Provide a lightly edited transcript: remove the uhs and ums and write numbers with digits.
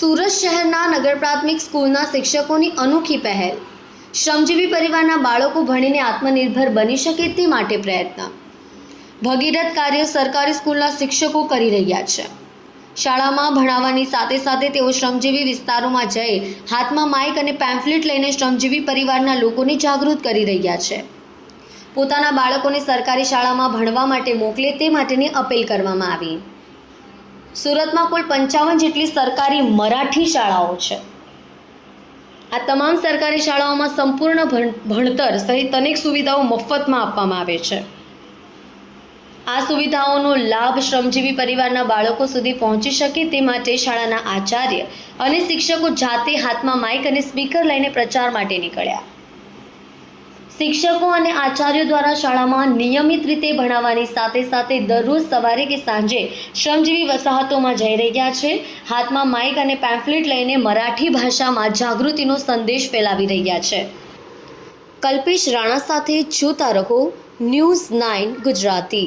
સુરત શહેરના નગર પ્રાથમિક સ્કૂલના શિક્ષકોની અનોખી પહેલ. શ્રમજીવી પરિવારના બાળકો ભણીને આત્મનિર્ભર બની શકે તે માટે પ્રયત્ન. ભગીરથ કાર્ય સરકારી સ્કૂલના શિક્ષકો કરી રહ્યા છે. શાળામાં ભણાવવાની સાથે સાથે તેઓ શ્રમજીવી વિસ્તારોમાં જઈ હાથમાં માઇક અને પેમ્ફલેટ લઈને શ્રમજીવી પરિવારના લોકોને જાગૃત કરી રહ્યા છે. પોતાના બાળકોને સરકારી શાળામાં ભણવા માટે મોકલે તે માટેની અપીલ કરવામાં આવી. સુરતમાં કુલ 55 જેટલી સરકારી મરાઠી શાળાઓ છે. આ તમામ સરકારી શાળાઓમાં સંપૂર્ણ ભણતર સહિત અનેક સુવિધાઓ મફતમાં આપવામાં આવે છે. આ સુવિધાઓનો લાભ શ્રમજીવી પરિવારના બાળકો સુધી પહોંચી શકે તે માટે શાળાના આચાર્ય અને શિક્ષકો જાતે હાથમાં માઇક અને સ્પીકર લઈને પ્રચાર માટે નીકળ્યા. શિક્ષકો અને આચાર્યો દ્વારા શાળામાં નિયમિત રીતે ભણાવવાની સાથે સાથે દરરોજ સવારે કે સાંજે શ્રમજીવી વસાહતોમાં જઈ રહ્યા છે. હાથમાં માઇક અને પેમ્ફલેટ લઈને મરાઠી ભાષામાં જાગૃતિનો સંદેશ ફેલાવી રહ્યા છે. કલ્પેશ રાણા સાથે જોતા રહો ન્યૂઝ 9 ગુજરાતી.